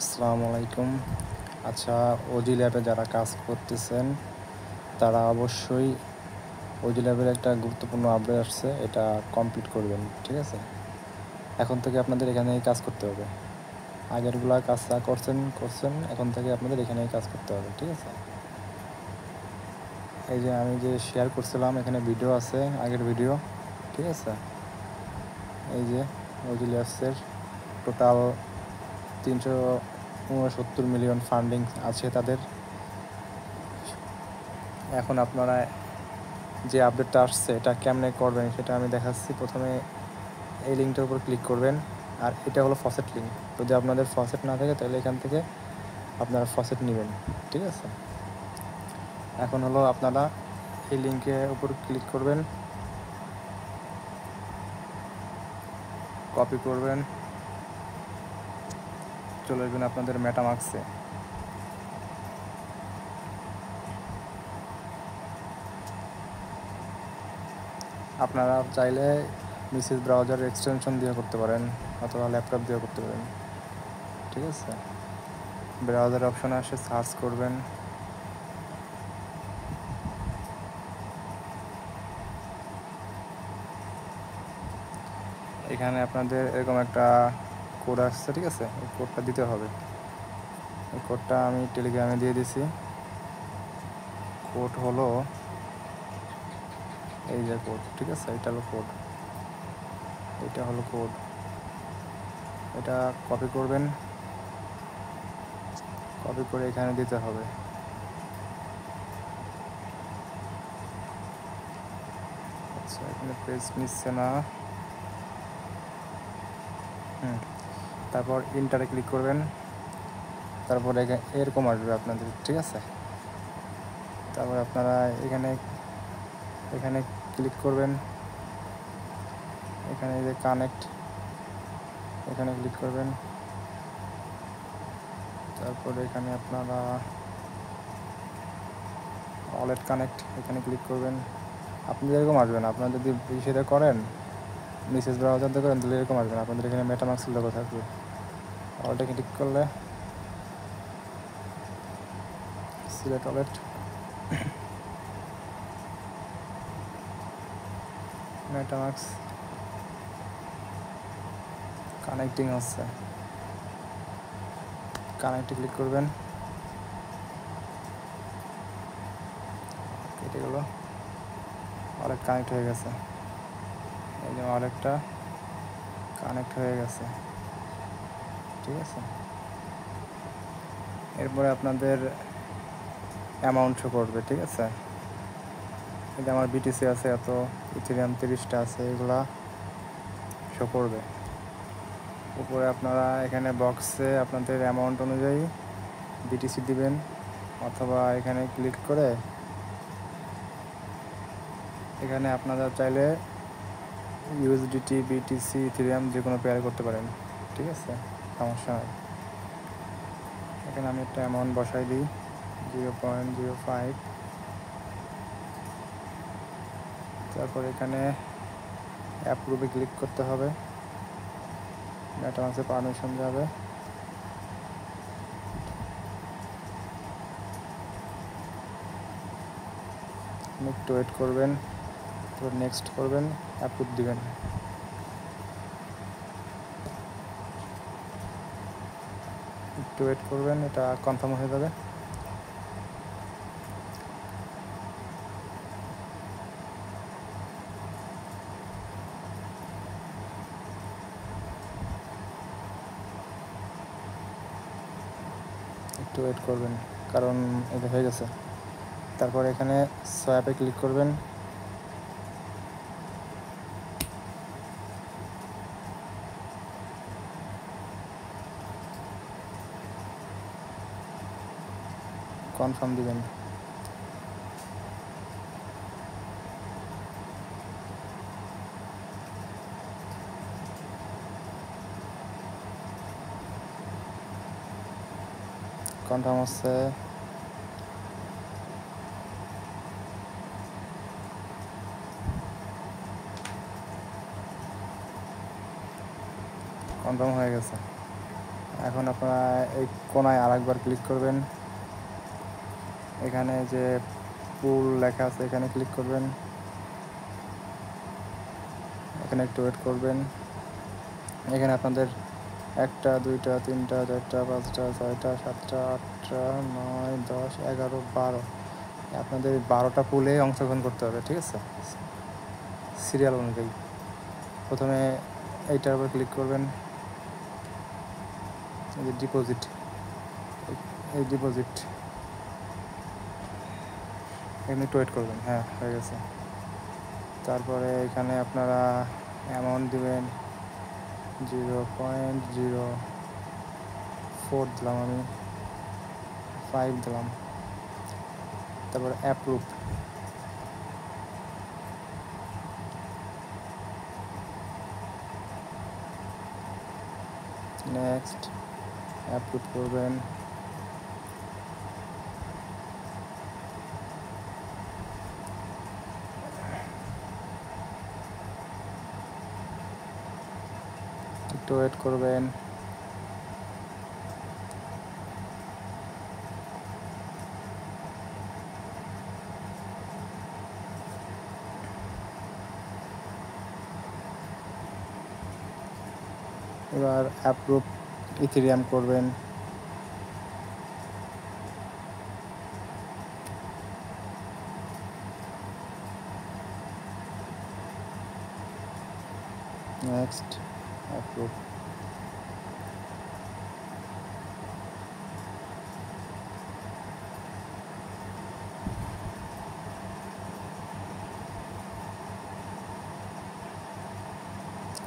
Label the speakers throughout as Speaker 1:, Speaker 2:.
Speaker 1: আসসালামু আলাইকুম। আচ্ছা, ওজি ল্যাবে যারা কাজ করতেছেন তারা অবশ্যই ওজি ল্যাবের একটা গুরুত্বপূর্ণ আপডেট আসছে, এটা কমপ্লিট করবেন। ঠিক আছে, এখন থেকে আপনাদের এখানেই কাজ করতে হবে। আগেরগুলা কাজ করছেন, এখন থেকে আপনাদের এখানেই কাজ করতে হবে। ঠিক আছে, এই যে আমি যে শেয়ার করছিলাম এখানে ভিডিও আছে, আগের ভিডিও। ঠিক আছে, এই যে ওজি ল্যাবসের টোটাল 369 মিলিয়ন ফান্ডিং আছে তাদের। এখন আপনারা যে আপডেটটা আসছে এটা কেমনে করবেন সেটা আমি দেখাচ্ছি। প্রথমে এই লিঙ্কটার উপর ক্লিক করবেন, আর এটা হলো ফসেট লিঙ্ক। যদি আপনাদের ফসেট না থাকে তাহলে এখান থেকে আপনারা ফসেট নেবেন। ঠিক আছে, এখন হলো আপনারা এই লিঙ্কের উপর ক্লিক করবেন, কপি করবেন, চলে আসবেন আপনাদের মেটামাক্সে। আপনারা চাইলে মিসেস ব্রাউজার এক্সটেনশন দিয়ে করতে পারেন অথবা ল্যাপটপ দিয়ে করতে পারেন। ঠিক আছে, ব্রাউজার অপশনে আসে সার্চ করবেন, এখানে আপনাদের এরকম একটা কোড আসছে। ঠিক আছে, এই কোডটা দিতে হবে। এই কোডটা আমি টেলিগ্রামে দিয়ে দিছি। কোড হলো এই যে কোড। ঠিক আছে, এটা হলো কোড, এটা হলো কোড। এটা কপি করবেন, কপি করে এখানে দিতে হবে। আচ্ছা, এখানে পেজ নিচ্ছে না। তারপর ইন্টারে ক্লিক করবেন, তারপর এরকম আসবে আপনাদের। ঠিক আছে, তারপর আপনারা এখানে এখানে ক্লিক করবেন, এখানে যে কানেক্ট, এখানে ক্লিক করবেন। তারপর এখানে আপনারা ওয়ালেট কানেক্ট, এখানে ক্লিক করবেন। আপনি যেরকম আসবেন, আপনারা যদি সেটা করেন মিসেস ব্রাউজার দিয়ে করেন তাহলে এরকম আসবেন। আপনাদের এখানে মেটামাক্সের লোগো থাকবে। ওয়ালেটে ক্লিক করলে সিলেক্ট ওয়ালেট, মেটামাক্স কানেক্টিং হচ্ছে, কানেক্টে ক্লিক করবেন। কেটে গেল, ওয়ালেট কানেক্ট হয়ে গেছে। এই যে ওয়ালেটটা কানেক্ট হয়ে গেছে। ঠিক আছে, এরপরে আপনাদের অ্যামাউন্ট শো করবে। ঠিক আছে, এই যে আমার বিটিসি আছে এত, ইথেরিয়াম 30টা আছে, এগুলা শো করবে। উপরে আপনারা এখানে বক্সে আপনাদের অ্যামাউন্ট অনুযায়ী বিটিসি দিবেন, অথবা এখানে ক্লিক করে এখানে আপনারা চাইলে ইউএসডিটি, বিটিসি, ইথেরিয়াম যে কোনো পেয়ার করতে পারেন। ঠিক আছে, সমস্যা নাই। এখানে আমি একটা অ্যামাউন্ট বসাই দিই 0.05। তারপর এখানে অ্যাপ্রুভে ক্লিক করতে হবে, মেটামাক্সে পারমিশন যাবে। একটু ওয়েট করবেন, তারপর নেক্সট করবেন, অ্যাপ্রুভ দিবেন। একটু ওয়েট করবেন, এটা কনফার্ম হয়ে যাবে। একটু ওয়েট করবেন, কারণ এটা হয়ে গেছে। তারপর এখানে সোয়াপে ক্লিক করবেন, কনফার্ম দিবেন। কনফার্ম হচ্ছে, কনফার্ম হয়ে গেছে। এখন আপনারা এই কোনায় আরেকবার ক্লিক করবেন, এখানে যে পুল লেখা আছে এখানে ক্লিক করবেন, এখানে একটু ওয়েট করবেন। এখানে আপনাদের 1টা 2টা 3টা 4টা 5টা 6টা 7টা 8টা 9 10 11 12 আপনাদের 12টা পুলে অংশগ্রহণ করতে হবে, ঠিক আছে, সিরিয়াল অনুযায়ী। প্রথমে এইটার উপর ক্লিক করবেন, এই যে ডিপোজিট, এই ডিপোজিট এখানে একটু ওয়েট করবেন। হ্যাঁ, হয়ে গেছে। তারপরে এখানে আপনারা অ্যামাউন্ট দেবেন 0.04 দিলাম, আমি 5 দিলাম। তারপরে অ্যাপ্রুভ, নেক্সট, অ্যাপ্রুভ করবেন। একটু ওয়েট করবেন। এবার অ্যাপ্রুভ ইথেরিয়াম করবেন। Next, approve.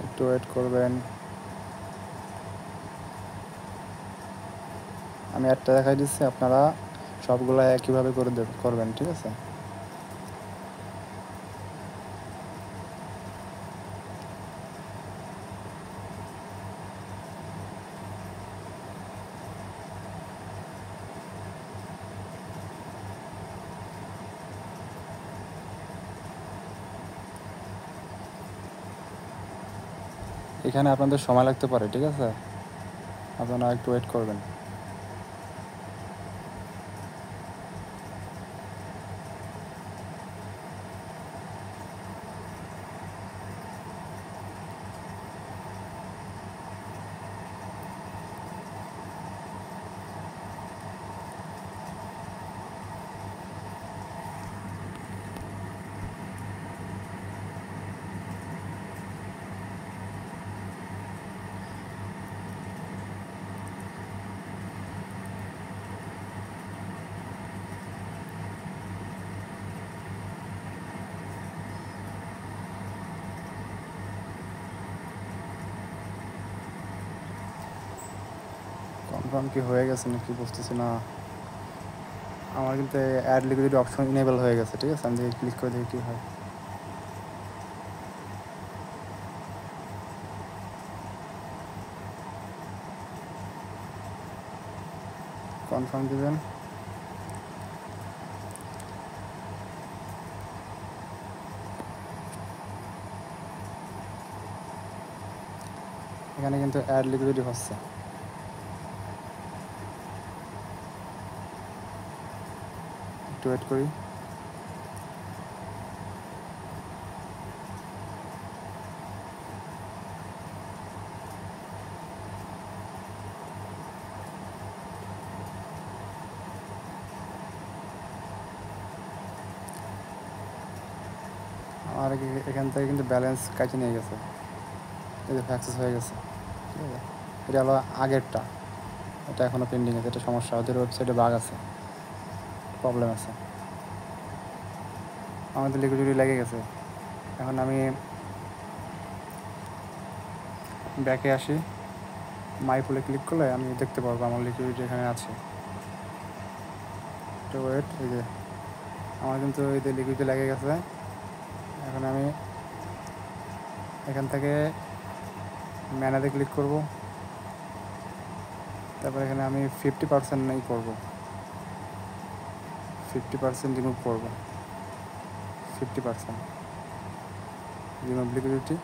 Speaker 1: একটু ওয়েট করবেন। আমি একটা দেখাই দিচ্ছি, আপনারা সবগুলো একইভাবে করবেন, ঠিক আছে। এখানে আপনাদের সময় লাগতে পারে, ঠিক আছে, আপনারা একটু ওয়েট করবেন। কনফার্ম কি হয়ে গেছে নাকি বুঝতেছি না। আমার কিন্তু অ্যাড লিকুইডিটি অপশন ইনেবল হয়ে গেছে, ঠিক আছে। আমি দেখি, ক্লিক করে দেখি কী হয়। কনফার্ম দিবেন। এখানে কিন্তু অ্যাড লিকুইডিটি হচ্ছে। একটু ওয়েট করি। আমার এখান থেকে কিন্তু ব্যালেন্স কাটিয়ে নিয়ে গেছে, এই যে অ্যাক্সেস হয়ে গেছে, ঠিক আছে। এটা হলো আগেরটা, এটা এখনও পেন্ডিং আছে। এটা সমস্যা, ওদের ওয়েবসাইটে বাগ আছে, প্রবলেম আছে। আমাদের লিকুইডিটি লেগে গেছে। এখন আমি ব্যাকে আসি, মাই পুলে ক্লিক করলে আমি দেখতে পারবো আমার লিকুইডিটি এখানে আছে। তো ওয়েট, এই যে আমার কিন্তু এই যে লিকুইডিটি লেগে গেছে। এখন আমি এখান থেকে ম্যানেজে ক্লিক করব। তারপর এখানে আমি 50% নেই করবো, 50% রিমুভ করবো, 50% রিমুভ লিকুইডিটি।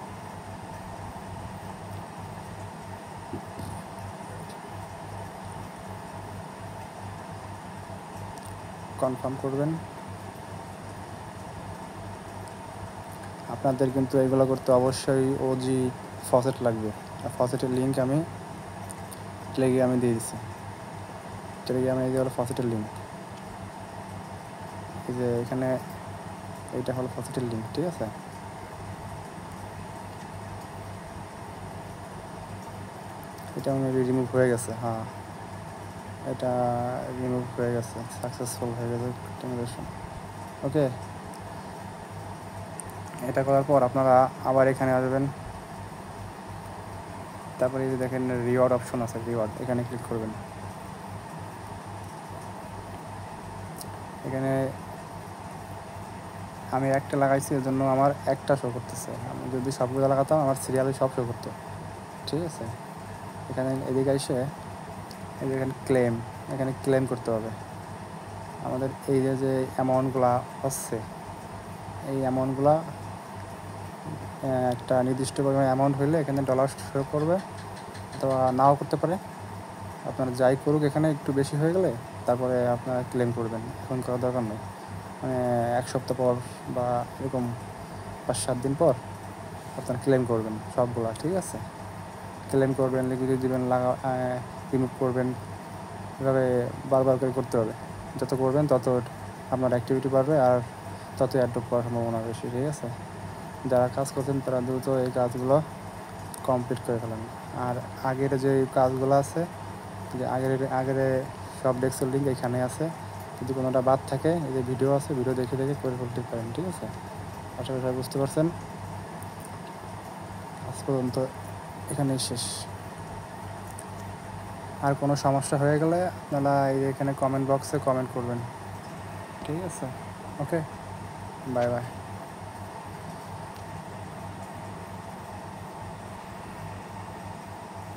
Speaker 1: কনফার্ম করবেন। আপনাদের কিন্তু এগুলো করতে অবশ্যই ওজি ফসেট লাগবে। আর ফসেটের লিঙ্ক আমি টেলিগ্রামে দিয়ে দিচ্ছি। টেলিগ্রামে এই যে হলো ফসেটের লিঙ্ক, এই যে এখানে এইটা হলো ফসেটের লিঙ্ক, ঠিক আছে? এটা মেবি রিমুভ হয়ে গেছে, হ্যাঁ এটা রিমুভ হয়ে গেছে, সাকসেসফুল হয়ে গেছে টেলিগ্রাম। ওকে, এটা করার পর আপনারা আবার এখানে আসবেন। তারপরে এই যে দেখেন রিওয়ার্ড অপশন আছে, রিওয়ার্ড, এখানে ক্লিক করবেন। এখানে আমি একটা লাগাইছি, এর জন্য আমার একটা শো করতেছে। আমি যদি সবগুলো লাগাতাম আমার সিরিয়ালে সব শো করতো, ঠিক আছে? এখানে এদিকে এসে এই যে এখানে ক্লেম, এখানে ক্লেম করতে হবে। আমাদের এই যে অ্যামাউন্টগুলো হচ্ছে, এই অ্যামাউন্টগুলো একটা নির্দিষ্ট পরিমাণ অ্যামাউন্ট হইলে এখানে ডলার শো করবে, অথবা নাও করতে পারে। আপনারা যাই করুক, এখানে একটু বেশি হয়ে গেলে তারপরে আপনারা ক্লেম করবেন, এখন করার দরকার নেই। মানে 1 সপ্তাহ পর বা এরকম 5-7 দিন পর আপনারা ক্লেম করবেন সবগুলা, ঠিক আছে? ক্লেম করবেন, লিকুইডিটি দিবেন, রিমুভ করবেন, এভাবে বারবার করে করতে হবে। যত করবেন তত আপনার অ্যাক্টিভিটি বাড়বে, আর তত অ্যাড্রপ করার সম্ভাবনা বেশি, ঠিক আছে? যারা কাজ করছেন তারা দ্রুত এই কাজগুলো কমপ্লিট করে ফেলেন। আর আগের যে কাজগুলো আছে, যে আগের সব ডেস্কের লিঙ্ক এখানে আছে। যদি কোনোটা বাদ থাকে, এই যে ভিডিও আছে, ভিডিও দেখে দেখে করে ফেলতে পারেন, ঠিক আছে? আশা করি সবাই বুঝতে পারছেন। আজ পর্যন্ত এখানেই শেষ। আর কোনো সমস্যা হয়ে গেলে আপনারা এই এখানে কমেন্ট বক্সে কমেন্ট করবেন, ঠিক আছে? ওকে, বাই বাই।